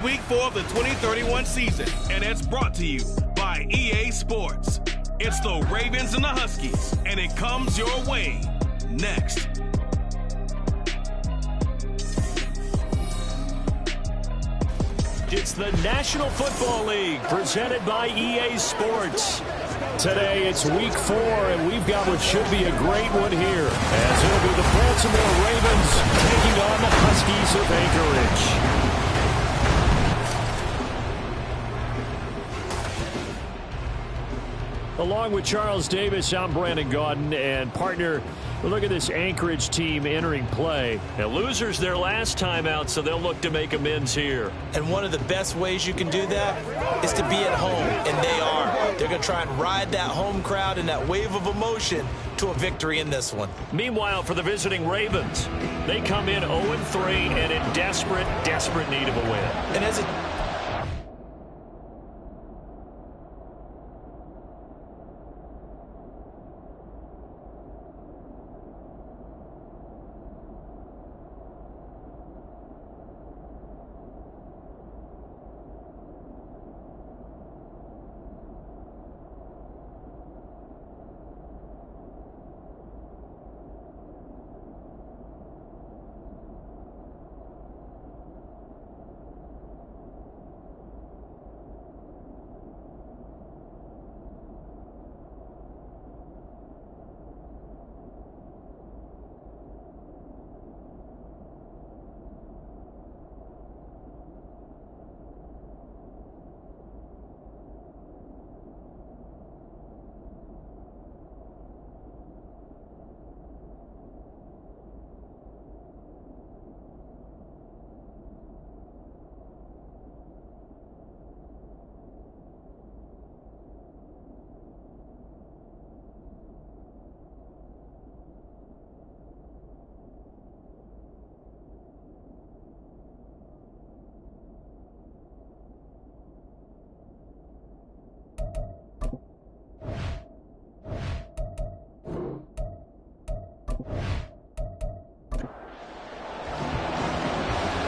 Week 4 of the 2031 season, and it's brought to you by EA Sports. It's the Ravens and the Huskies, and it comes your way next. It's the National Football League presented by EA Sports. Today it's week 4, and we've got what should be a great one here, as it'll be the Baltimore Ravens taking on the Huskies of Anchorage. Along with Charles Davis, I'm Brandon Gaudin, and partner, look at this Anchorage team entering play. Now, losers their last time out, so they'll look to make amends here. And one of the best ways you can do that is to be at home, and they are. They're going to try and ride that home crowd and that wave of emotion to a victory in this one. Meanwhile, for the visiting Ravens, they come in 0-3 and in desperate, desperate need of a win. And as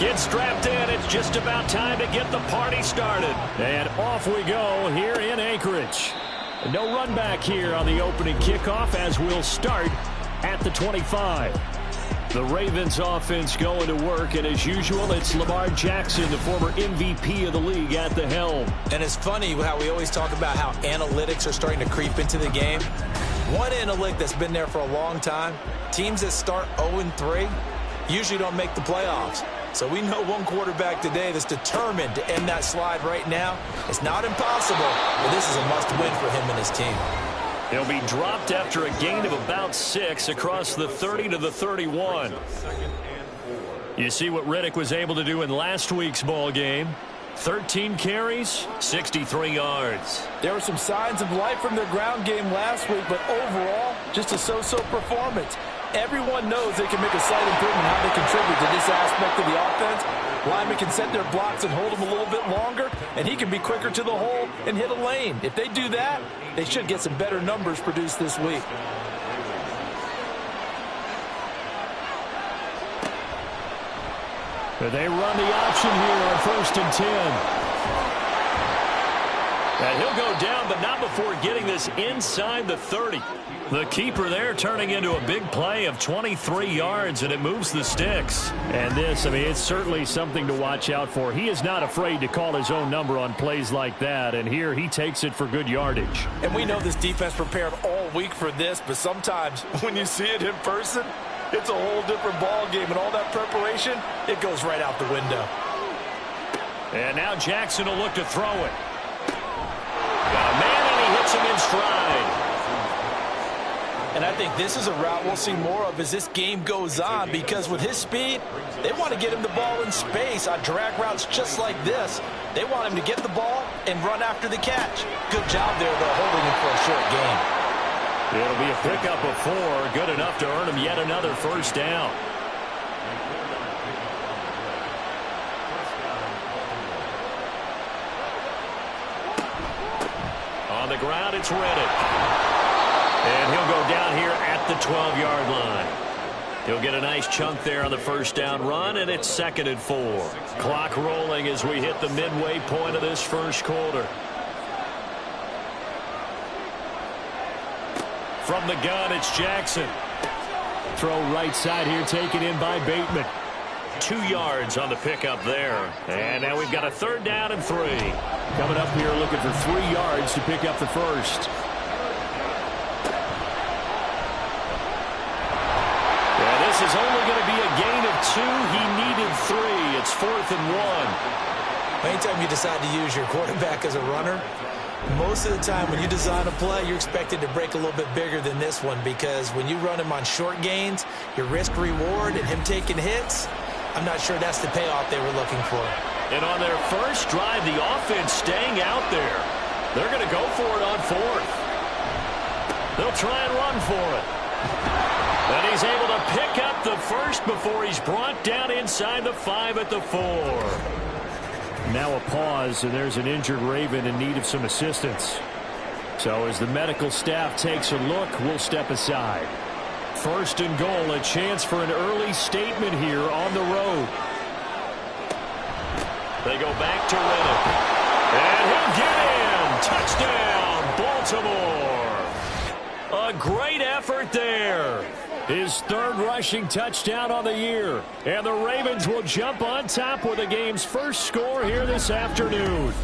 Get strapped in. It's just about time to get the party started. And off we go here in Anchorage. No run back here on the opening kickoff as we'll start at the 25. The Ravens offense going to work, and as usual, it's Lamar Jackson, the former MVP of the league, at the helm. And it's funny how we always talk about how analytics are starting to creep into the game. One analytic that's been there for a long time, teams that start 0-3 usually don't make the playoffs. So we know one quarterback today that's determined to end that slide right now. It's not impossible, but this is a must-win for him and his team. He'll be dropped after a gain of about 6 across the 30 to the 31. You see what Riddick was able to do in last week's ball game. 13 carries, 63 yards. There were some signs of life from their ground game last week, but overall, just a so-so performance. Everyone knows they can make a slight improvement how they contribute to this aspect of the offense. Linemen can set their blocks and hold them a little bit longer, and he can be quicker to the hole and hit a lane. If they do that, they should get some better numbers produced this week. They run the option here on 1st and 10. And he'll go down, but not before getting this inside the 30. The keeper there turning into a big play of 23 yards, and it moves the sticks. And this, I mean, it's certainly something to watch out for. He is not afraid to call his own number on plays like that, and here he takes it for good yardage. And we know this defense prepared all week for this, but sometimes when you see it in person, it's a whole different ball game, and all that preparation, it goes right out the window. And now Jackson will look to throw it. Got a man, and he hits him in stride. And I think this is a route we'll see more of as this game goes on, because with his speed, they want to get him the ball in space on drag routes just like this. They want him to get the ball and run after the catch. Good job there, though, holding him for a short gain. It'll be a pickup of 4, good enough to earn him yet another first down. On the ground, it's Riddick. And he'll go down here at the 12-yard line. He'll get a nice chunk there on the first down run, and it's 2nd and 4. Clock rolling as we hit the midway point of this first quarter. From the gun, it's Jackson. Throw right side here, taken in by Bateman. 2 yards on the pickup there. And now we've got a 3rd down and 3. Coming up here looking for 3 yards to pick up the first. Yeah, this is only going to be a gain of 2. He needed 3. It's 4th and 1. Anytime you decide to use your quarterback as a runner, most of the time when you design a play, you're expected to break a little bit bigger than this one, because when you run him on short gains, your risk-reward and him taking hits, I'm not sure that's the payoff they were looking for. And on their first drive, the offense staying out there. They're going to go for it on 4th. They'll try and run for it. And he's able to pick up the first before he's brought down inside the 5 at the 4. Now a pause, and there's an injured Raven in need of some assistance. So as the medical staff takes a look, we'll step aside. 1st and goal, a chance for an early statement here on the road. They go back to Rennick. And he'll get in. Touchdown, Baltimore. A great effort there. His 3rd rushing touchdown on the year. And the Ravens will jump on top with the game's first score here this afternoon.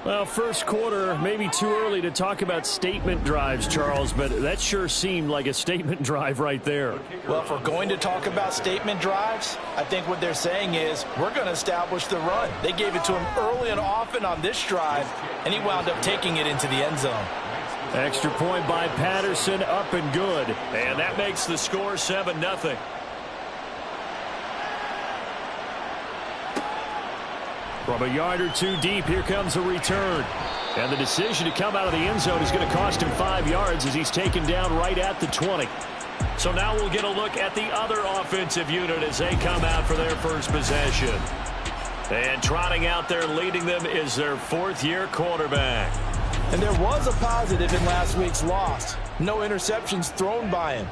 Well, first quarter, maybe too early to talk about statement drives, Charles, but that sure seemed like a statement drive right there. Well, if we're going to talk about statement drives, I think what they're saying is we're going to establish the run. They gave it to him early and often on this drive, and he wound up taking it into the end zone. Extra point by Patterson, up and good. And that makes the score 7-0. From a yard or 2 deep, here comes a return. And the decision to come out of the end zone is going to cost him 5 yards as he's taken down right at the 20. So now we'll get a look at the other offensive unit as they come out for their first possession. And trotting out there leading them is their 4th-year quarterback. And there was a positive in last week's loss. No interceptions thrown by him.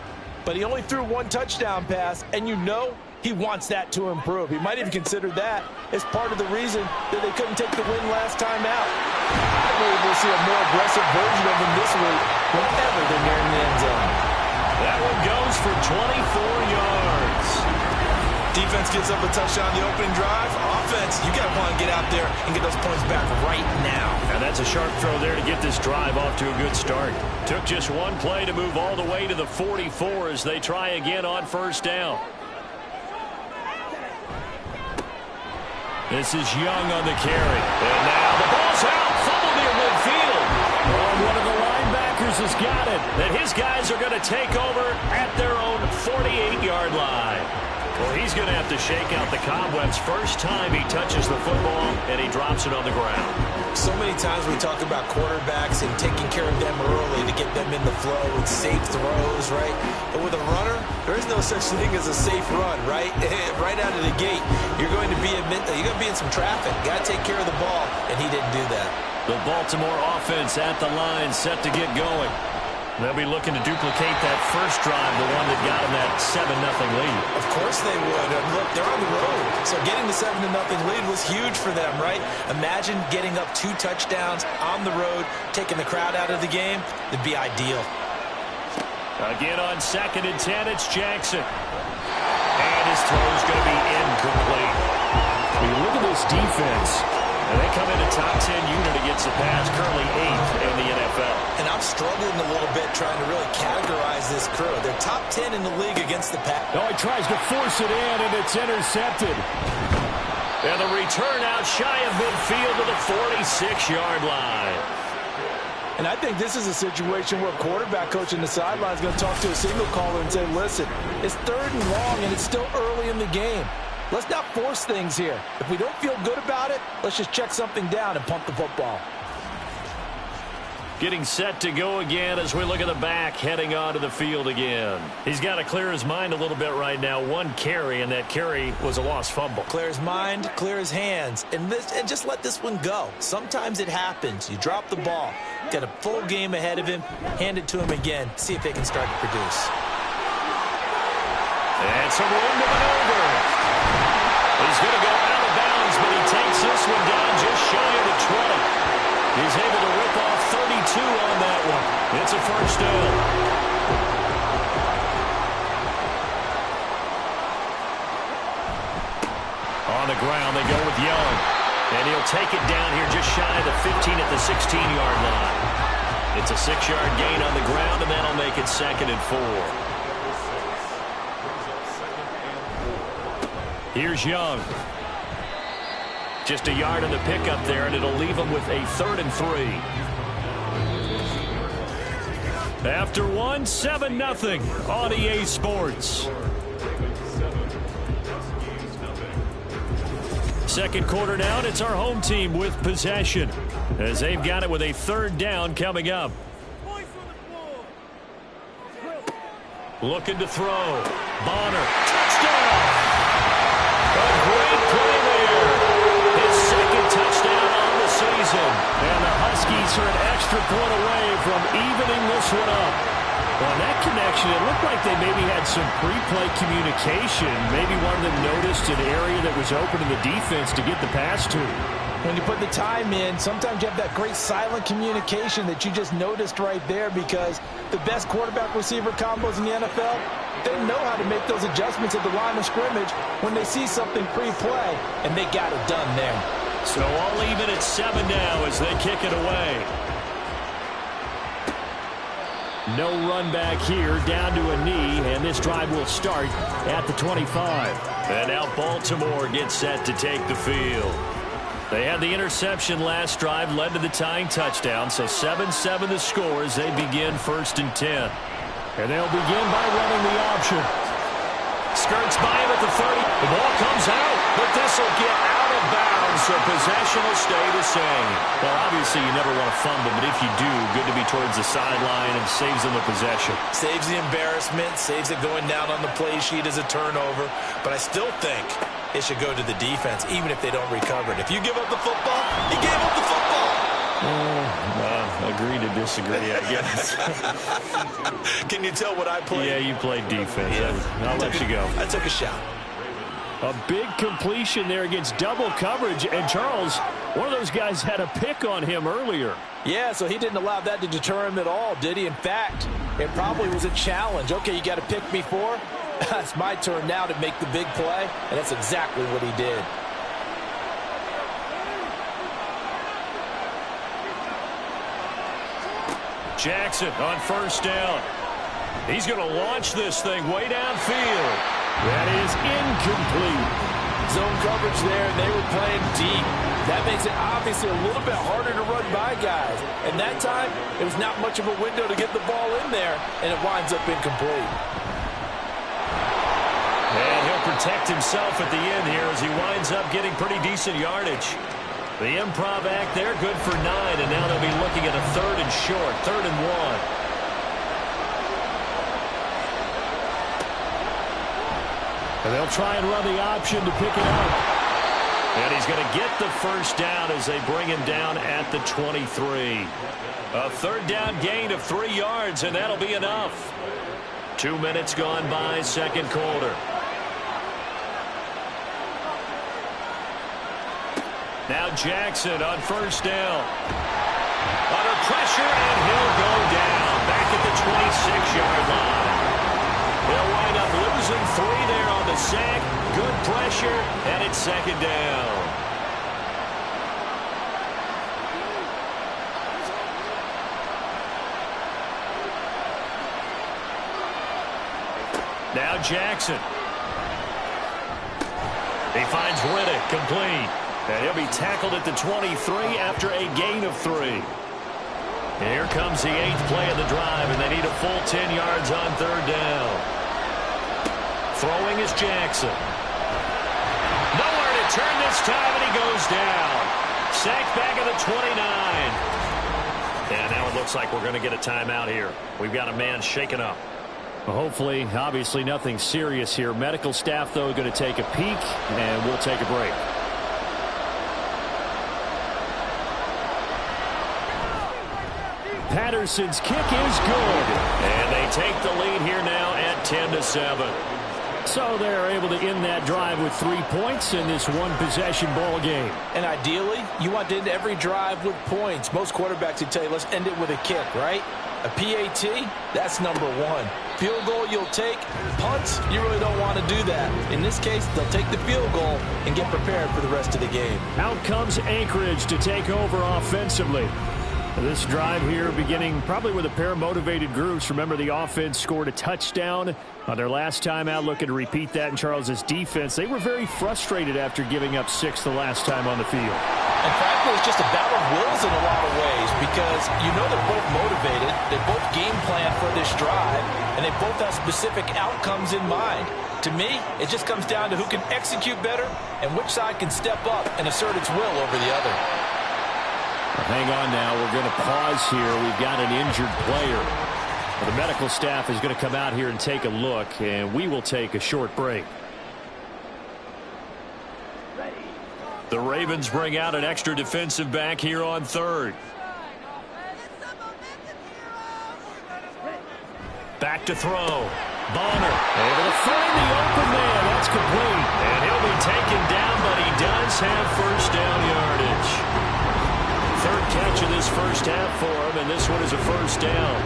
But he only threw 1 touchdown pass, and you know he wants that to improve. He might even consider that as part of the reason that they couldn't take the win last time out. I believe we'll see a more aggressive version of him this week whenever they're nearing the end zone. That one goes for 24 yards. Defense gives up a touchdown on the opening drive. Offense, you got to want to get out there and get those points back right now. And that's a sharp throw there to get this drive off to a good start. Took just 1 play to move all the way to the 44 as they try again on 1st down. This is Young on the carry. And now the ball's out. Fumble near midfield. Oh, one of the linebackers has got it. And his guys are going to take over at their own 48-yard line. Well, he's going to have to shake out the cobwebs first time he touches the football, and he drops it on the ground. So many times we talk about quarterbacks and taking care of them early to get them in the flow with safe throws, right? But with a runner, there is no such thing as a safe run, right? Right out of the gate, you're going to be in some traffic. Got to take care of the ball, and he didn't do that. The Baltimore offense at the line, set to get going. They'll be looking to duplicate that first drive, the one that got them that 7-0 lead. Of course they would. Look, they're on the road. So getting the 7-0 lead was huge for them, right? Imagine getting up 2 touchdowns on the road, taking the crowd out of the game. It'd be ideal. Again on 2nd and 10, it's Jackson. And his throw's going to be incomplete. When you look at this defense, and they come in a top 10 unit against the pass, currently 8th in the NFL. And I'm struggling a little bit trying to really categorize this crew. They're top 10 in the league against the pass. Oh, he tries to force it in, and it's intercepted. And the return out shy of midfield to the 46-yard line. And I think this is a situation where a quarterback coach in the sideline is going to talk to a signal caller and say, listen, it's 3rd and long, and it's still early in the game. Let's not force things here. If we don't feel good about it, let's just check something down and pump the football. Getting set to go again as we look at the back, heading onto the field again. He's got to clear his mind a little bit right now. 1 carry, and that carry was a lost fumble. Clear his mind, clear his hands, and just let this one go. Sometimes it happens. You drop the ball. Got a full game ahead of him. Hand it to him again. See if they can start to produce. And some room to maneuver. He's going to go out of bounds, but he takes this one down just shy of the 20. He's able to rip off 32 on that one. It's a first down. On the ground, they go with Young. And he'll take it down here just shy of the 15 at the 16-yard line. It's a 6-yard gain on the ground, and that'll make it 2nd and 4. Here's Young. Just a yard on the pickup there, and it'll leave him with a 3rd and 3. After one, 7-0 on EA Sports. Second quarter now, and it's our home team with possession as they've got it with a 3rd down coming up. Looking to throw. Bonner. Touchdown! A great play there. His 2nd touchdown on the season. And the Huskies are an extra point away from evening this one up. On that connection, it looked like they maybe had some pre-play communication. Maybe one of them noticed an area that was open in the defense to get the pass to. When you put the time in, sometimes you have that great silent communication that you just noticed right there, because the best quarterback-receiver combos in the NFL, they know how to make those adjustments at the line of scrimmage when they see something pre-play, and they got it done there. So all even at 7 now as they kick it away. No run back here, down to a knee, and this drive will start at the 25. And now Baltimore gets set to take the field. They had the interception last drive, led to the tying touchdown, so 7-7 the score as they begin 1st and 10. And they'll begin by running the option. Skirts by him at the 30. The ball comes out, but this will get out of bounds, so possession will stay the same. Well, obviously you never want to fumble, but if you do, good to be towards the sideline and saves them the possession. Saves the embarrassment, saves it going down on the play sheet as a turnover, but I still think it should go to the defense, even if they don't recover it. If you give up the football, you gave up the football. Agree to disagree, I guess. Can you tell what I played? Yeah, you played defense. Yeah. I'll let you go. I took a shot. A big completion there against double coverage. And Charles, one of those guys had a pick on him earlier. Yeah, so he didn't allow that to deter him at all, did he? In fact, it probably was a challenge. Okay, you got to pick me for? It's my turn now to make the big play, and that's exactly what he did. Jackson on 1st down. He's going to launch this thing way downfield. That is incomplete. Zone coverage there, and they were playing deep. That makes it obviously a little bit harder to run by guys. And that time, it was not much of a window to get the ball in there, and it winds up incomplete. And he'll protect himself at the end here as he winds up getting pretty decent yardage. The improv act there, good for 9, and now they'll be looking at a 3rd and short, 3rd and 1. And they'll try and run the option to pick it up. And he's going to get the 1st down as they bring him down at the 23. A 3rd down gain of 3 yards, and that'll be enough. 2 minutes gone by, 2nd quarter. Now Jackson on 1st down. Under pressure, and he'll go down back at the 26-yard line. They'll wind up losing 3 there on the sack. Good pressure, and it's 2nd down. Now Jackson. He finds Riddick, complete. And he'll be tackled at the 23 after a gain of 3. And here comes the 8th play of the drive, and they need a full 10 yards on 3rd down. Throwing is Jackson. Nowhere to turn this time, and he goes down. Sacked back at the 29. And now it looks like we're going to get a timeout here. We've got a man shaken up. Well, hopefully, obviously nothing serious here. Medical staff, though, going to take a peek, and we'll take a break. Patterson's kick is good. And they take the lead here now at 10-7. So they're able to end that drive with 3 points in this one-possession ball game. And ideally, you want to end every drive with points. Most quarterbacks would tell you, let's end it with a kick, right? A PAT, that's number one. Field goal you'll take. Punts, you really don't want to do that. In this case, they'll take the field goal and get prepared for the rest of the game. Out comes Anchorage to take over offensively. This drive here beginning probably with a pair of motivated groups. Remember, the offense scored a touchdown on their last time out. Looking to repeat that in Charles's defense. They were very frustrated after giving up 6 the last time on the field. And frankly, it's just a battle of wills in a lot of ways because you know they're both motivated. They both game plan for this drive, and they both have specific outcomes in mind. To me, it just comes down to who can execute better and which side can step up and assert its will over the other. Hang on now. We're going to pause here. We've got an injured player. The medical staff is going to come out here and take a look, and we will take a short break. The Ravens bring out an extra defensive back here on third. Back to throw. Bonner able to find the open man. That's complete. And he'll be taken down, but he does have first down yardage. Third catch of this first half for him, and this one is a first down.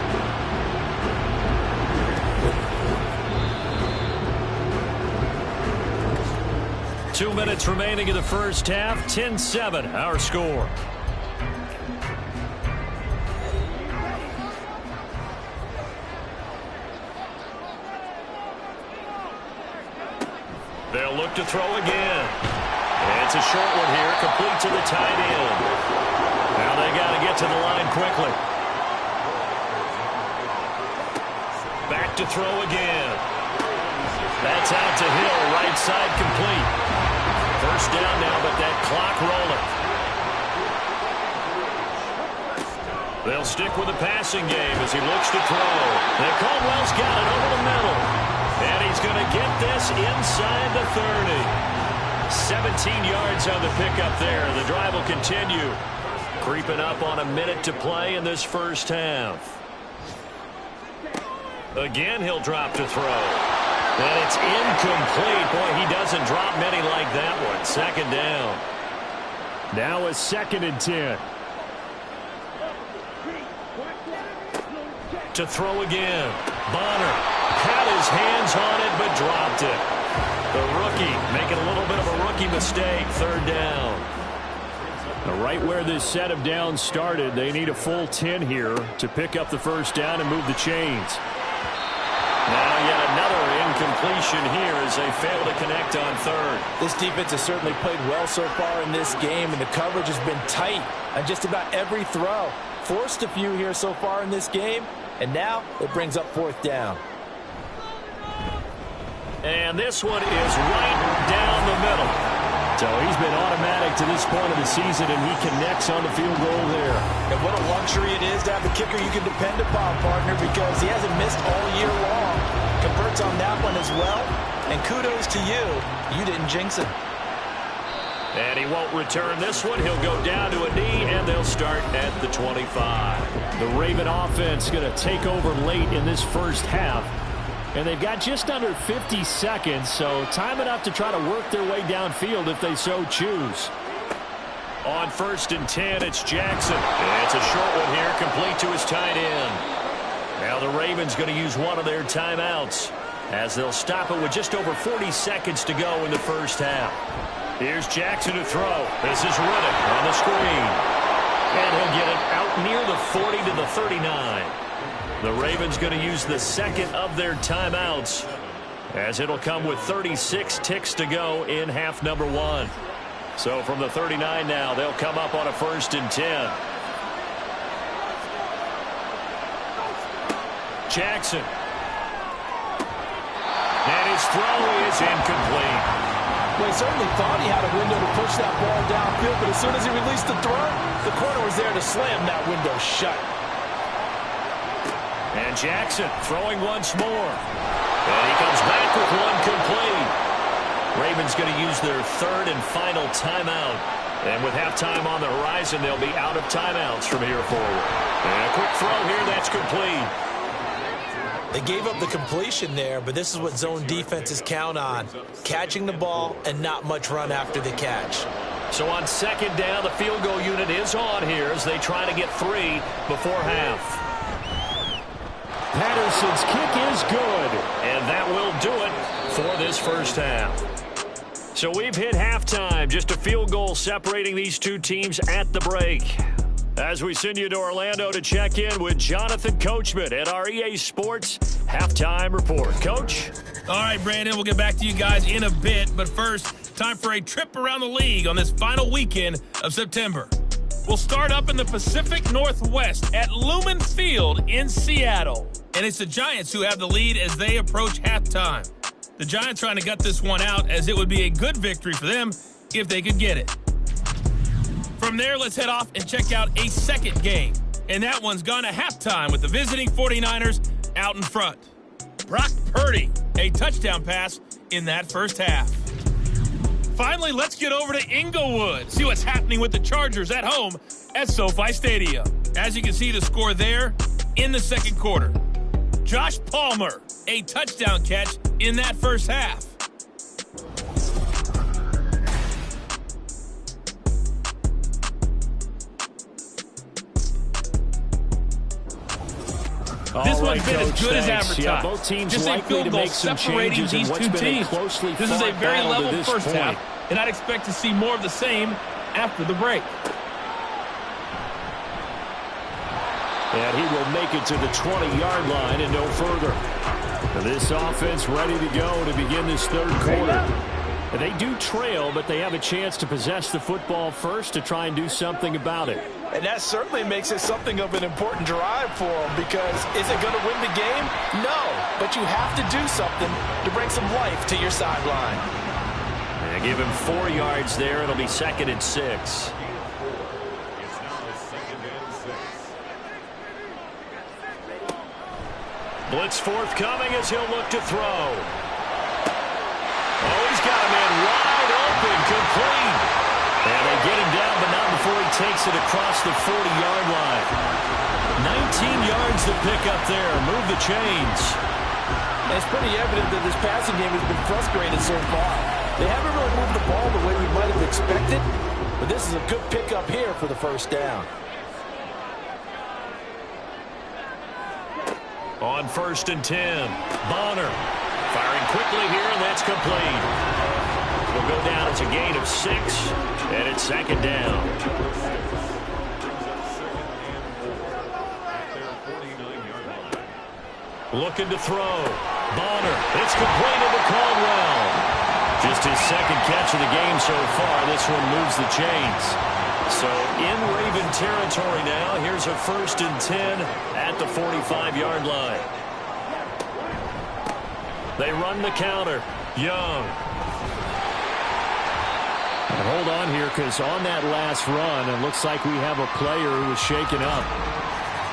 Two minutes remaining in the first half. 10-7, our score. They'll look to throw again. And it's a short one here, complete to the tight end. Now they got to get to the line quickly. Back to throw again. That's out to Hill, right side complete. First down now, but that clock rolling. They'll stick with the passing game as he looks to throw. And Caldwell's got it over the middle. And he's going to get this inside the 30. 17 yards on the pickup there. The drive will continue. Creeping up on a minute to play in this first half. Again, he'll drop to throw. And it's incomplete. Boy, he doesn't drop many like that one. Second down. Now a 2nd and 10. To throw again. Bonner had his hands on it but dropped it. The rookie making a little bit of a rookie mistake. Third down. Right where this set of downs started, they need a full 10 here to pick up the first down and move the chains. Now yet another incompletion here as they fail to connect on third. This defense has certainly played well so far in this game, and the coverage has been tight on just about every throw. Forced a few here so far in this game, and now it brings up 4th down. And this one is right down the middle. So he's been automatic to this point of the season, and he connects on the field goal there. And what a luxury it is to have a kicker you can depend upon, partner, because he hasn't missed all year long. Converts on that one as well. And kudos to you. You didn't jinx him. And he won't return this one. He'll go down to a knee, and they'll start at the 25. The Raven offense going to take over late in this first half. And they've got just under 50 seconds, so time enough to try to work their way downfield if they so choose. On 1st and 10, it's Jackson. And it's a short one here, complete to his tight end. Now the Ravens going to use one of their timeouts as they'll stop it with just over 40 seconds to go in the first half. Here's Jackson to throw. This is Riddick on the screen. And he'll get it out near the 40 to the 39. The Ravens going to use the second of their timeouts as it'll come with 36 ticks to go in half number 1. So from the 39 now, they'll come up on a 1st and 10. Jackson. And his throw is incomplete. Well, he certainly thought he had a window to push that ball downfield, but as soon as he released the throw, the corner was there to slam that window shut. And Jackson throwing once more. And he comes back with one complete. Ravens going to use their 3rd and final timeout. And with halftime on the horizon, they'll be out of timeouts from here forward. And a quick throw here, that's complete. They gave up the completion there, but this is what zone defenses count on. Catching the ball and not much run after the catch. So on second down, the field goal unit is on here as they try to get 3 before half. Patterson's kick is good, and that will do it for this first half. So we've hit halftime, just a field goal separating these two teams at the break. As we send you to Orlando to check in with Jonathan Coachman at our EA Sports Halftime Report. Coach? All right, Brandon, we'll get back to you guys in a bit. But first, time for a trip around the league on this final weekend of September. We'll start up in the Pacific Northwest at Lumen Field in Seattle. And it's the Giants who have the lead as they approach halftime. The Giants trying to gut this one out as it would be a good victory for them if they could get it. From there, let's head off and check out a second game. And that one's gone to halftime with the visiting 49ers out in front. Brock Purdy, a touchdown pass in that first half. Finally, let's get over to Inglewood, see what's happening with the Chargers at home at SoFi Stadium. As you can see, the score there in the second quarter. Josh Palmer, a touchdown catch in that first half. This one's been as good as advertised. Yeah, both teams just a field goal separating these two teams. This is a very level first half, and I'd expect to see more of the same after the break. And he will make it to the 20-yard line and no further. This offense ready to go to begin this third quarter. They do trail, but they have a chance to possess the football first to try and do something about it. And that certainly makes it something of an important drive for them, because is it going to win the game? No, but you have to do something to bring some life to your sideline. And give him 4 yards there. It'll be 2nd and 6. Blitz forthcoming as he'll look to throw. Oh, he's got a man wide open, complete. And they get him down, but not before he takes it across the 40-yard line. 19 yards to pick up there. Move the chains. And it's pretty evident that this passing game has been frustrated so far. They haven't really moved the ball the way we might have expected, but this is a good pickup here for the first down. On 1st and 10, Bonner firing quickly here, and that's complete. Will go down as a gain of 6, and it's 2nd down. Looking to throw. Bonner. It's complete into Caldwell. Just his 2nd catch of the game so far. This one moves the chains. So in Raven territory now. Here's a 1st and 10 at the 45-yard line. They run the counter. Young. And hold on here, because on that last run, it looks like we have a player who was shaken up.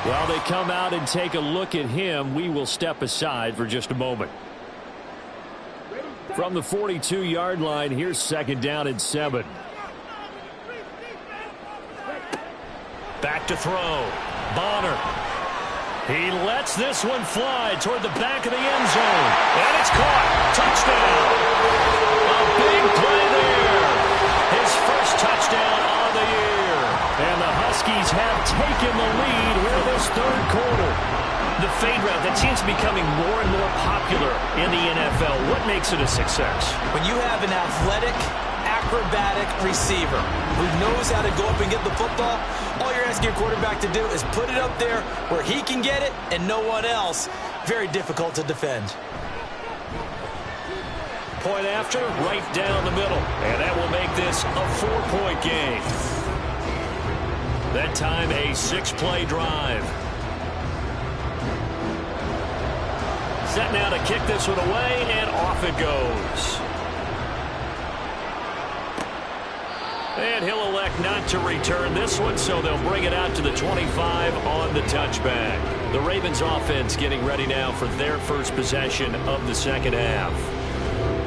While they come out and take a look at him, we will step aside for just a moment. From the 42-yard line, here's 2nd down and 7. Back to throw. Bonner. He lets this one fly toward the back of the end zone. And it's caught. Touchdown. A big play there. His first touchdown of the year. And the Huskies have taken the lead here this third quarter. The fade route, that seems to be becoming more and more popular in the NFL. What makes it a success? When you have an athletic, acrobatic receiver who knows how to go up and get the football, all you're asking your quarterback to do is put it up there where he can get it and no one else. Very difficult to defend. Point after, right down the middle. And that will make this a 4-point game. That time a 6-play drive. Set now to kick this one away, and off it goes. And he'll elect not to return this one, so they'll bring it out to the 25 on the touchback. The Ravens offense getting ready now for their first possession of the second half.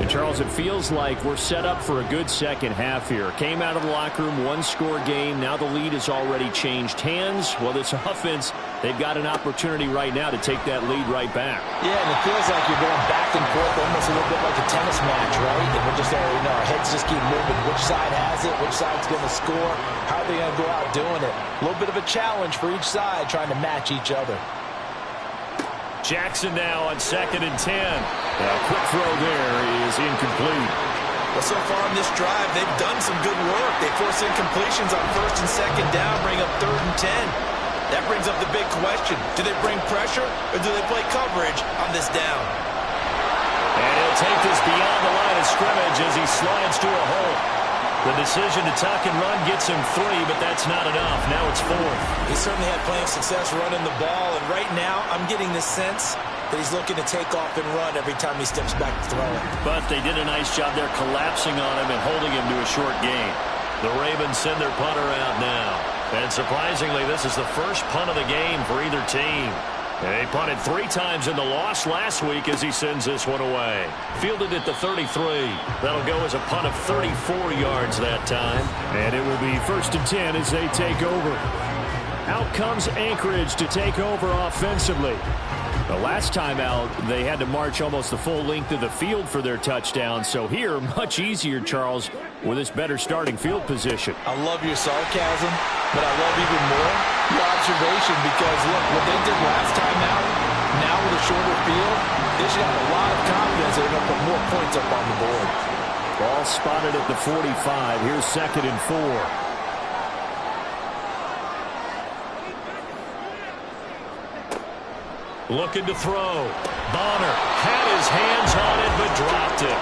In terms Charles, it feels like we're set up for a good second half here. Came out of the locker room, one-score game. Now the lead has already changed hands. Well, this offense, they've got an opportunity right now to take that lead right back. Yeah, and it feels like you're going back and forth almost a little bit like a tennis match, right? And we're just already know our heads just keep moving. Which side has it? Which side's going to score? How are they going to go out doing it? A little bit of a challenge for each side trying to match each other. Jackson now on 2nd and 10. A quick throw there is incomplete. Well, so far in this drive, they've done some good work. They force incompletions on 1st and 2nd down, bring up 3rd and 10. That brings up the big question. Do they bring pressure or do they play coverage on this down? And he'll take this beyond the line of scrimmage as he slides to a hole. The decision to tuck and run gets him 3, but that's not enough. Now it's 4th. He certainly had plenty of success running the ball, and right now I'm getting the sense that he's looking to take off and run every time he steps back to throw it. But they did a nice job there collapsing on him and holding him to a short gain. The Ravens send their punter out now. And surprisingly, this is the first punt of the game for either team. They punted 3 times in the loss last week as he sends this one away. Fielded at the 33. That'll go as a punt of 34 yards that time. And it will be 1st and 10 as they take over. Out comes Anchorage to take over offensively. The last time out, they had to march almost the full length of the field for their touchdown. So here, much easier, Charles, with this better starting field position. I love your sarcasm, but I love even more your observation because, look, what they did last time out, now with a shorter field, they should have a lot of confidence they're going to put more points up on the board. Ball spotted at the 45. Here's 2nd and 4. Looking to throw. Bonner had his hands on it, but dropped it.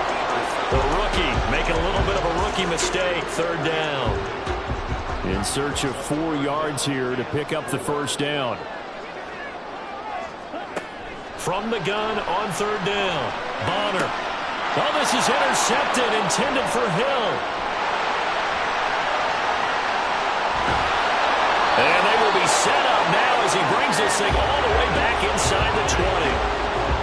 The rookie making a little bit of a rookie mistake. 3rd down. In search of 4 yards here to pick up the 1st down. From the gun on 3rd down. Bonner. Oh, this is intercepted, intended for Hill. And they will be set up now as he brings this thing all the way back inside the 20.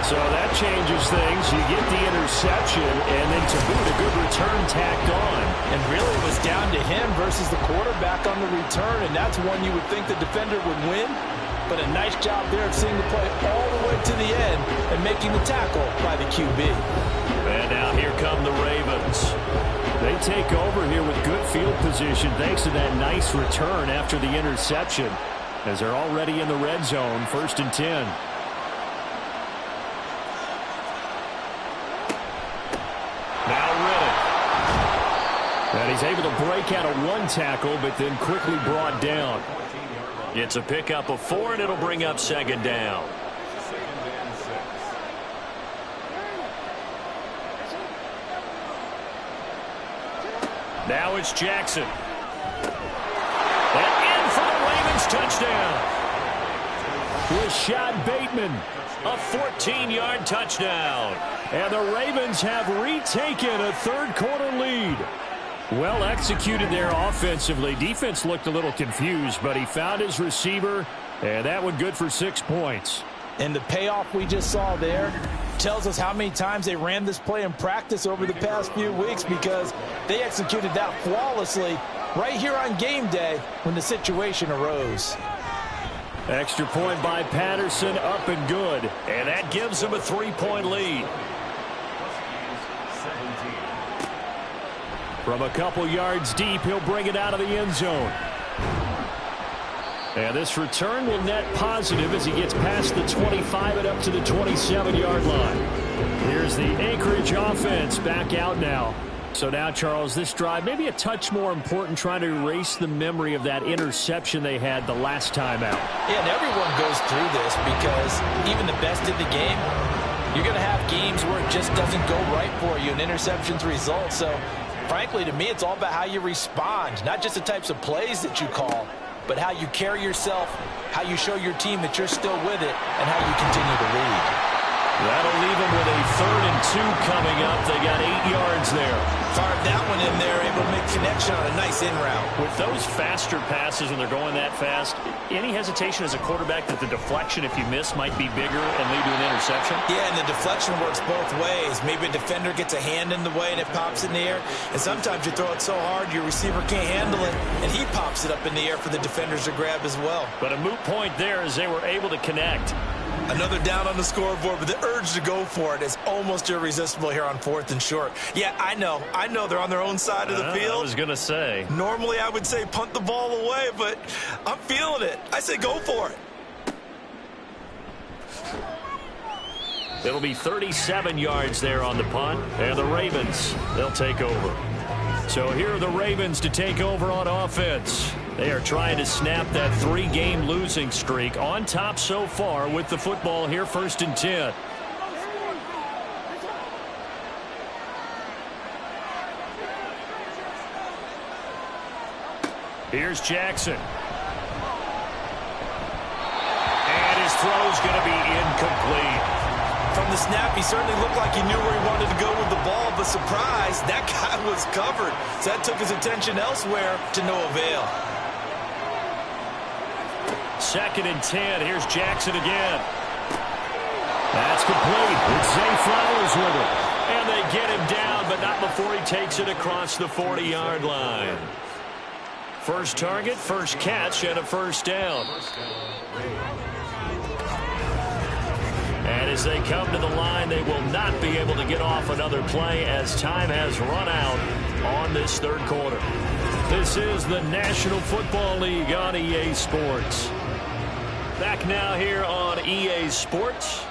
So that changes things. You get the interception, and then to boot, a good return tacked on. And really it was down to him versus the quarterback on the return, and that's one you would think the defender would win. But a nice job there of seeing the play all the way to the end and making the tackle by the QB. And now here come the Ravens. They take over here with good field position thanks to that nice return after the interception as they're already in the red zone, 1st and 10. Now Riddick. And he's able to break out of 1 tackle, but then quickly brought down. It's a pickup of 4, and it'll bring up 2nd down. Now it's Jackson. And in for the Ravens touchdown. Rashad Bateman, a 14-yard touchdown. And the Ravens have retaken a 3rd quarter lead. Well executed there offensively. Defense looked a little confused, but he found his receiver, and that one good for 6 points. And the payoff we just saw there tells us how many times they ran this play in practice over the past few weeks because they executed that flawlessly right here on game day when the situation arose. Extra point by Patterson, up and good. And that gives them a 3-point lead. From a couple yards deep, he'll bring it out of the end zone. And this return will net positive as he gets past the 25 and up to the 27-yard line. Here's the Anchorage offense back out now. So now, Charles, this drive maybe a touch more important, trying to erase the memory of that interception they had the last time out. Yeah, and everyone goes through this because even the best in the game, you're going to have games where it just doesn't go right for you and interceptions result. So, frankly, to me, it's all about how you respond, not just the types of plays that you call, but how you carry yourself, how you show your team that you're still with it, and how you continue to lead. That'll leave them with a 3rd and 2 coming up. They got 8 yards there. Fired that one in there, able to make connection on a nice in route. With those faster passes when they're going that fast, any hesitation as a quarterback that the deflection, if you miss, might be bigger and lead to an interception? Yeah, and the deflection works both ways. Maybe a defender gets a hand in the way and it pops in the air. And sometimes you throw it so hard your receiver can't handle it, and he pops it up in the air for the defenders to grab as well. But a moot point there as they were able to connect. Another down on the scoreboard, but the urge to go for it is almost irresistible here on 4th and short. Yeah, I know they're on their own side of the field. I was going to say. Normally I would say punt the ball away, but I'm feeling it. I say go for it. It'll be 37 yards there on the punt, and the Ravens, they'll take over. So here are the Ravens to take over on offense. They are trying to snap that 3-game losing streak, on top so far with the football here, 1st and 10. Here's Jackson. And his throw's going to be incomplete. From the snap, he certainly looked like he knew where he wanted to go with the ball, but surprise, that guy was covered. So that took his attention elsewhere to no avail. 2nd and 10. Here's Jackson again. That's complete. It's Zay Flowers with it. And they get him down, but not before he takes it across the 40-yard line. First target, first catch, and a 1st down. And as they come to the line, they will not be able to get off another play as time has run out on this 3rd quarter. This is the National Football League on EA Sports. Back now here on EA Sports.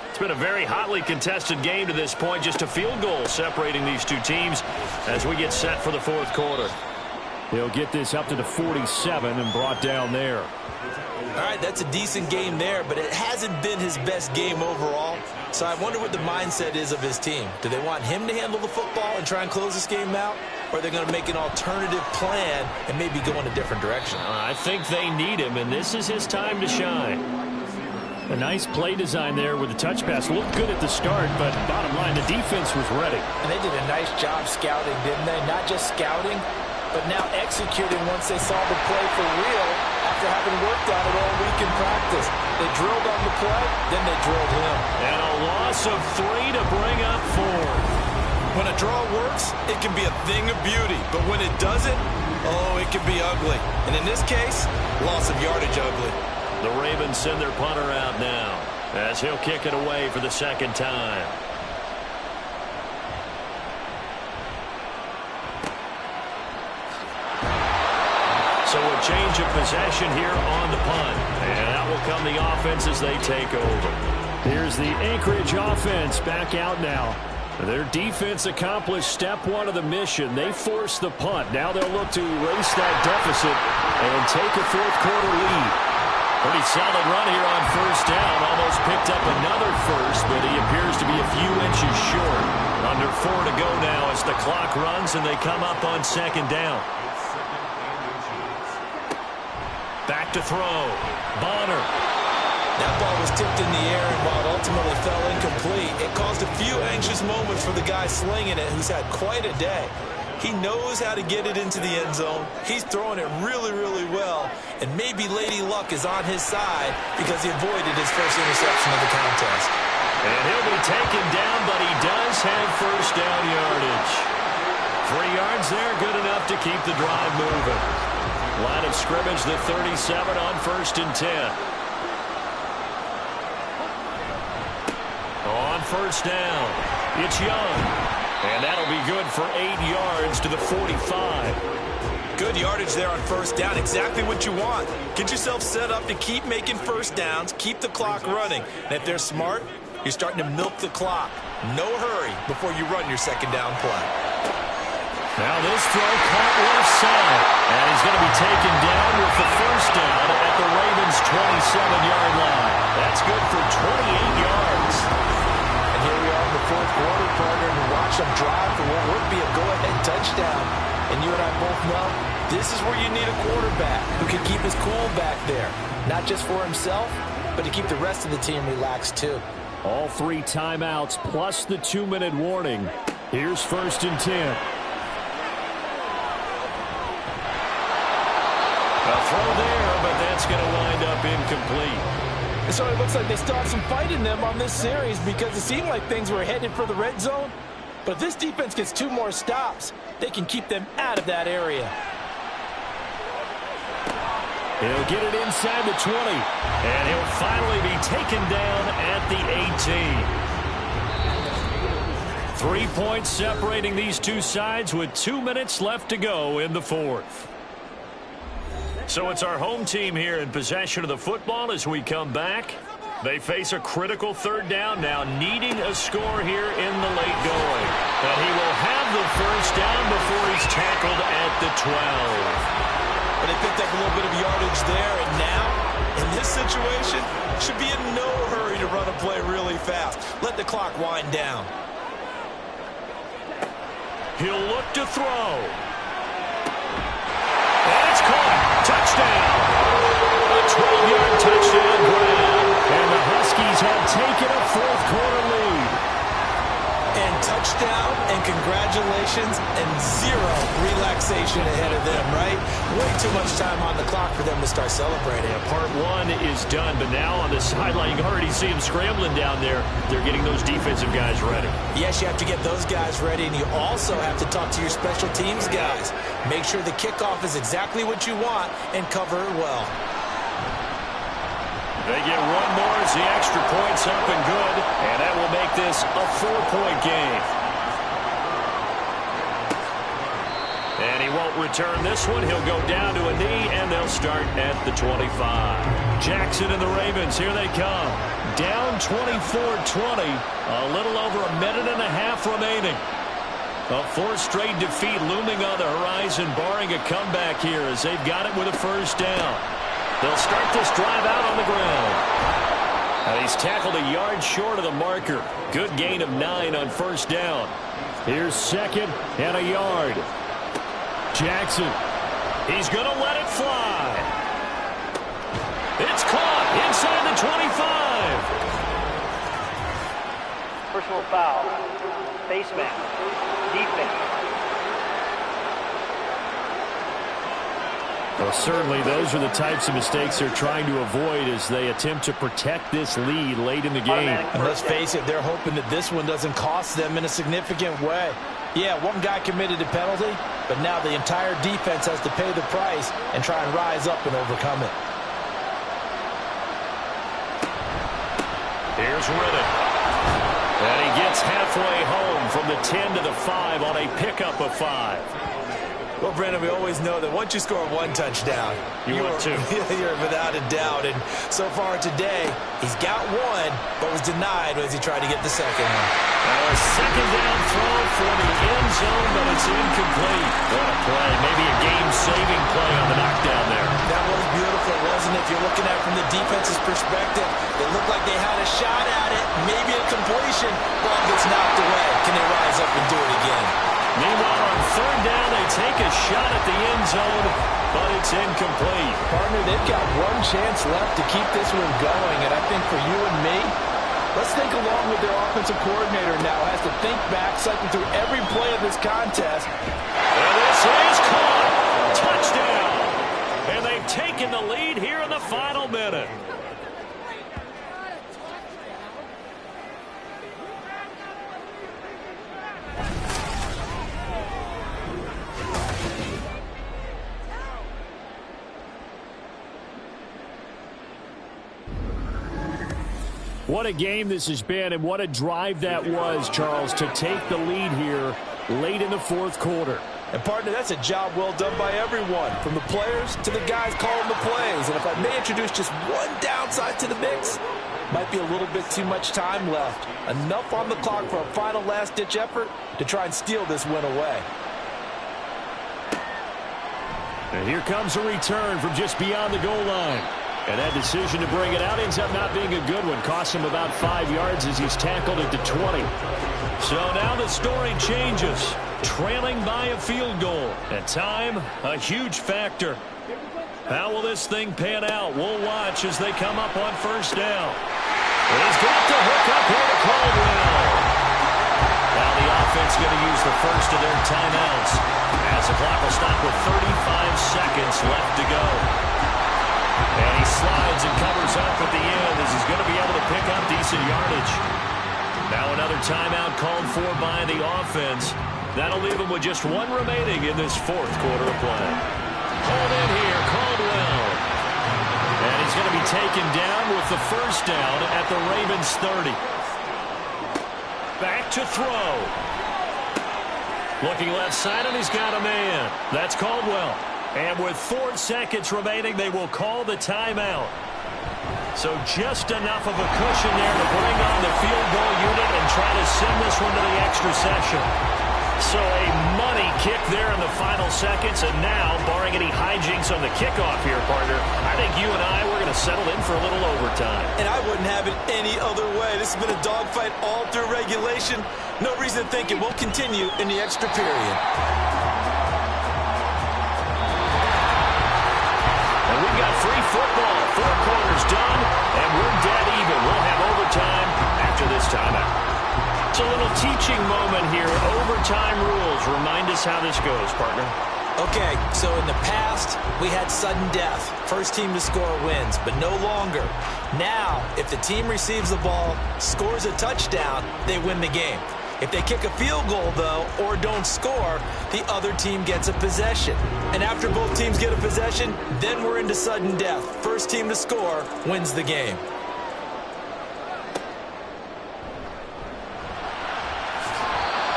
It's been a very hotly contested game to this point. Just a field goal separating these two teams as we get set for the 4th quarter. He'll get this up to the 47 and brought down there. All right, that's a decent game there, but it hasn't been his best game overall. So I wonder what the mindset is of his team. Do they want him to handle the football and try and close this game out? Or are they going to make an alternative plan and maybe go in a different direction? I think they need him, and this is his time to shine. A nice play design there with the touch pass. Looked good at the start, but bottom line, the defense was ready. And they did a nice job scouting, didn't they? Not just scouting, but now executing once they saw the play for real after having worked on it all week in practice. They drilled on the play, then they drilled him. And a loss of 3 to bring up 4. When a draw works, it can be a thing of beauty. But when it doesn't, oh, it can be ugly. And in this case, loss of yardage ugly. The Ravens send their punter out now as he'll kick it away for the 2nd time. So a change of possession here on the punt. And out will come the offense as they take over. Here's the Anchorage offense back out now. Their defense accomplished step 1 of the mission. They forced the punt. Now they'll look to erase that deficit and take a 4th quarter lead. Pretty solid run here on 1st down. Almost picked up another first, but he appears to be a few inches short. Under 4 to go now as the clock runs and they come up on 2nd down. Back to throw. Bonner. That ball was tipped in the air, and while it ultimately fell incomplete, it caused a few anxious moments for the guy slinging it, who's had quite a day. He knows how to get it into the end zone. He's throwing it really, really well, and maybe Lady Luck is on his side because he avoided his first interception of the contest. And he'll be taken down, but he does have 1st down yardage. 3 yards there, good enough to keep the drive moving. Line of scrimmage, the 37 on 1st and 10. On 1st down, it's Young. And that'll be good for 8 yards to the 45. Good yardage there on 1st down. Exactly what you want. Get yourself set up to keep making 1st downs, keep the clock running. And if they're smart, you're starting to milk the clock. No hurry before you run your 2nd down play. Now this throw caught left side. And he's going to be taken down with the 1st down at the Ravens' 27-yard line. That's good for 28 yards. And here we are in the 4th quarter, partner, and watch them drive for what would be a go-ahead touchdown. And you and I both know this is where you need a quarterback who can keep his cool back there. Not just for himself, but to keep the rest of the team relaxed too. All 3 timeouts plus the 2-minute warning. Here's 1st and 10. A throw there, but that's going to wind up incomplete. So it looks like they still have some fight in them on this series because it seemed like things were headed for the red zone. But if this defense gets 2 more stops, they can keep them out of that area. He'll get it inside the 20, and he'll finally be taken down at the 18. 3 points separating these two sides with 2 minutes left to go in the 4th. So it's our home team here in possession of the football as we come back. They face a critical 3rd down now, needing a score here in the late going. And he will have the 1st down before he's tackled at the 12. But they picked up a little bit of yardage there, and now, in this situation, should be in no hurry to run a play really fast. Let the clock wind down. He'll look to throw. And it's caught. Touchdown. A 12-yard touchdown grab. And the Huskies have taken a 4th quarter lead. And touchdown, and congratulations, and 0 relaxation ahead of them, right? Way too much time on the clock for them to start celebrating. Yeah, part 1 is done, but now on the sideline, you can already see them scrambling down there. They're getting those defensive guys ready. Yes, you have to get those guys ready, and you also have to talk to your special teams guys. Make sure the kickoff is exactly what you want and cover it well. They get 1 more as the extra point's up and good, and that will make this a 4-point game. And he won't return this one. He'll go down to a knee, and they'll start at the 25. Jackson and the Ravens, here they come. Down 24-20, a little over a minute and a half remaining. A 4th straight defeat looming on the horizon, barring a comeback here as they've got it with a 1st down. They'll start this drive out on the ground. And he's tackled a yard short of the marker. Good gain of 9 on 1st down. Here's 2nd and a yard. Jackson. He's going to let it fly. It's caught inside the 25. Personal foul. Face mask. Defense. Well, certainly those are the types of mistakes they're trying to avoid as they attempt to protect this lead late in the game. And let's face it, they're hoping that this one doesn't cost them in a significant way. Yeah, one guy committed a penalty, but now the entire defense has to pay the price and try and rise up and overcome it. Here's Riddick. And he gets halfway home from the 10 to the 5 on a pickup of 5. Well, Brandon, we always know that once you score 1 touchdown, you want 2. You're without a doubt. And so far today, he's got 1, but was denied as he tried to get the 2nd one. A 2nd down throw for the end zone, but it's incomplete. What a play. Maybe a game-saving play on the knockdown there. That was beautiful, wasn't it? If you're looking at it from the defense's perspective, they looked like they had a shot at it, maybe a completion. Ball gets knocked away. Can they rise up and do it again? Meanwhile, on 3rd down, they take a shot at the end zone, but it's incomplete. Partner, they've got 1 chance left to keep this one going, and I think for you and me, let's think along with their offensive coordinator now. Has to think back, cycle through every play of this contest. And this is caught. Touchdown. And they've taken the lead here in the final minute. What a game this has been, and what a drive that was, Charles, to take the lead here late in the 4th quarter. And, partner, that's a job well done by everyone, from the players to the guys calling the plays. And if I may introduce just one downside to the mix, might be a little bit too much time left. Enough on the clock for a final last-ditch effort to try and steal this win away. And here comes a return from just beyond the goal line. And that decision to bring it out ends up not being a good one. Costs him about 5 yards as he's tackled at the 20. So now the story changes. Trailing by a field goal. And time, a huge factor. How will this thing pan out? We'll watch as they come up on 1st down. And he's got the hook up here to Caldwell. Now the offense going to use the first of their timeouts as the clock will stop with 35 seconds left to go. And he slides and covers up at the end as he's going to be able to pick up decent yardage. Now another timeout called for by the offense. That'll leave him with just one remaining in this fourth quarter of play. Hold in here, Caldwell. And he's going to be taken down with the first down at the Ravans 30. Back to throw. Looking left side, and he's got a man. That's Caldwell. And with 4 seconds remaining, they will call the timeout. So just enough of a cushion there to bring on the field goal unit and try to send this one to the extra session. So a money kick there in the final seconds, and now, barring any hijinks on the kickoff here, partner, I think you and I, we're going to settle in for a little overtime. And I wouldn't have it any other way. This has been a dogfight all through regulation. No reason to think it won't continue in the extra period. And we've got free football. 4 quarters done, and we're dead even. We'll have overtime after this timeout. It's a little teaching moment here. Overtime rules. Remind us how this goes, partner. Okay, so in the past, we had sudden death. First team to score wins, but no longer. Now, if the team receives the ball, scores a touchdown, they win the game. If they kick a field goal, though, or don't score, the other team gets a possession. And after both teams get a possession, then we're into sudden death. First team to score wins the game.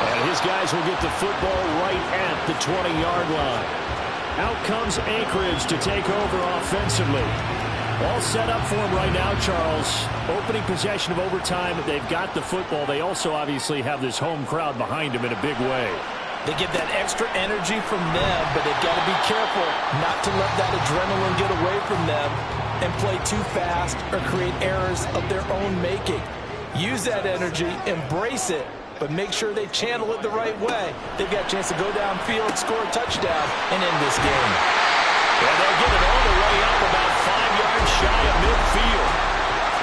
And his guys will get the football right at the 20-yard line. Out comes Anchorage to take over offensively. All set up for him right now, Charles. Opening possession of overtime. They've got the football. They also obviously have this home crowd behind them in a big way. They get that extra energy from them, but they've got to be careful not to let that adrenaline get away from them and play too fast or create errors of their own making. Use that energy, embrace it, but make sure they channel it the right way. They've got a chance to go downfield, score a touchdown, and end this game. And they'll get it all the way up about 5 yards shy of midfield.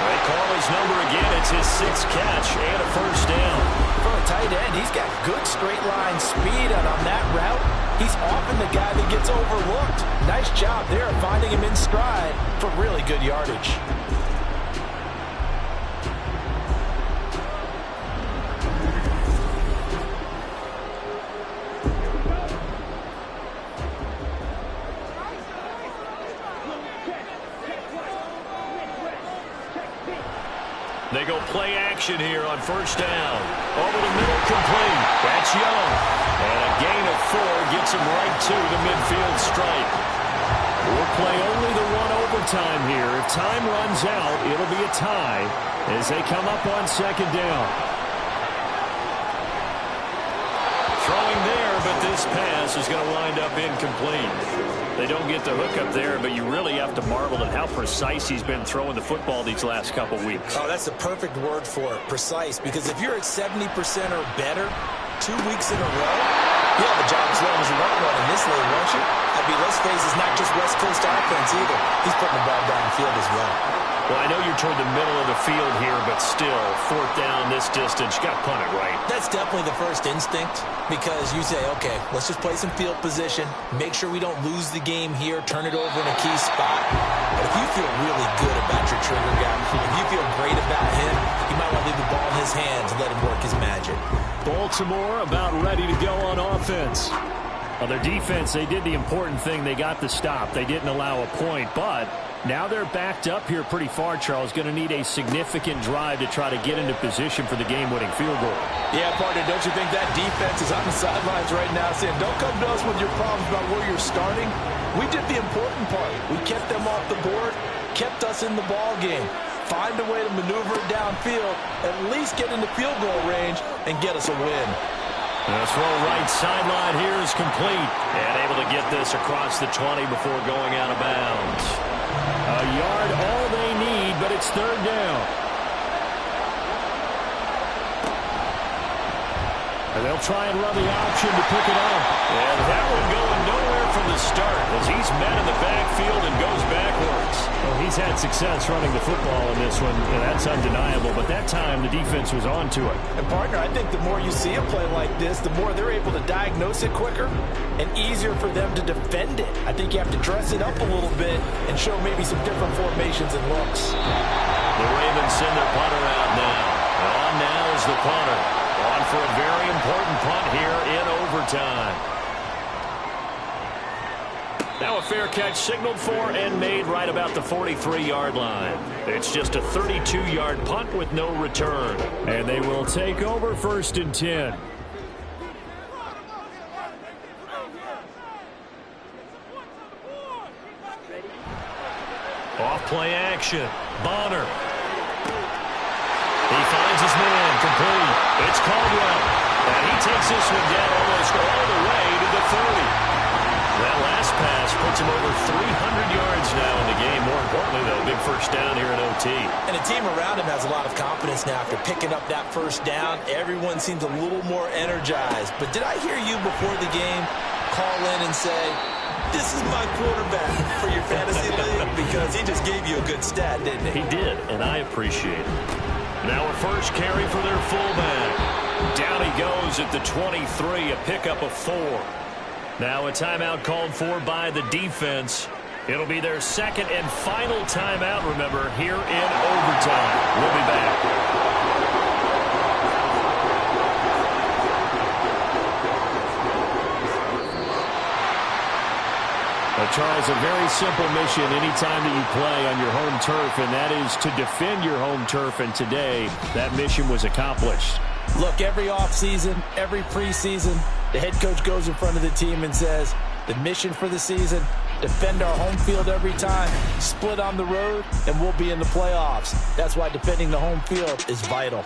They call his number again. It's his 6th catch and a first down. For a tight end, he's got good straight line speed, and on that route, he's often the guy that gets overlooked. Nice job there of finding him in stride for really good yardage. They go play action here on first down. Over the middle, complete. That's Young. And a gain of 4 gets him right to the midfield stripe. We'll play only the one overtime here. If time runs out, it'll be a tie as they come up on second down. Throwing there, but this pass is going to wind up incomplete. They don't get the hook up there, but you really have to marvel at how precise he's been throwing the football these last couple weeks. Oh, that's the perfect word for it, precise, because if you're at 70% or better 2 weeks in a row, you have a job as long as you want one in this league, won't you? I mean, let's face it's not just West Coast offense either. He's putting the ball downfield as well. Well, I know you're toward the middle of the field here, but still, 4th down this distance, you got to punt it right. That's definitely the first instinct, because you say, okay, let's just play some field position, make sure we don't lose the game here, turn it over in a key spot. But if you feel really good about your trigger guy, if you feel great about him, you might want to leave the ball in his hands and let him work his magic. Baltimore about ready to go on offense. Well, their defense, they did the important thing. They got the stop. They didn't allow a point, but now they're backed up here pretty far, Charles. Going to need a significant drive to try to get into position for the game-winning field goal. Yeah, partner, don't you think that defense is on the sidelines right now saying, don't come to us with your problems about where you're starting. We did the important part. We kept them off the board, kept us in the ball game. Find a way to maneuver it downfield, at least get into field goal range, and get us a win. The throw right sideline here is complete. And able to get this across the 20 before going out of bounds. A yard all they need, but it's 3rd down. And they'll try and run the option to pick it up. And that one going nowhere from the start as he's met in the backfield and goes backwards. Well, he he's had success running the football in this one. That's undeniable, but that time the defense was on to it. And, partner, I think the more you see a play like this, the more they're able to diagnose it quicker and easier for them to defend it. I think you have to dress it up a little bit and show maybe some different formations and looks. The Ravens send their punter out now. On now is the punter. On for a very important punt here in overtime. Now a fair catch signaled for and made right about the 43-yard line. It's just a 32-yard punt with no return. And they will take over 1st and 10. Off play action. Bonner. He finds his man complete. It's Caldwell. And he takes this one down almost all the way to the 30. That last pass puts him over 300 yards now in the game. More importantly, though, big first down here in OT. And the team around him has a lot of confidence now after picking up that first down. Everyone seems a little more energized. But did I hear you before the game call in and say, this is my quarterback for your fantasy league? Because he just gave you a good stat, didn't he? He did, and I appreciate it. Now a first carry for their fullback. Down he goes at the 23, a pickup of 4. Now a timeout called for by the defense. It'll be their second and final timeout, remember, here in overtime. We'll be back. Charles, a very simple mission anytime that you play on your home turf, and that is to defend your home turf, and today that mission was accomplished. Look, every offseason, every preseason, the head coach goes in front of the team and says, the mission for the season, defend our home field every time, split on the road, and we'll be in the playoffs. That's why defending the home field is vital.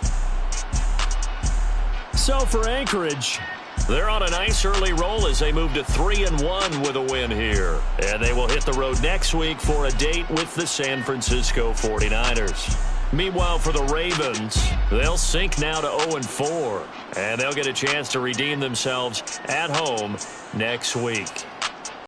So for Anchorage, they're on a nice early roll as they move to 3-1 with a win here. And they will hit the road next week for a date with the San Francisco 49ers. Meanwhile, for the Ravens, they'll sink now to 0-4. And they'll get a chance to redeem themselves at home next week.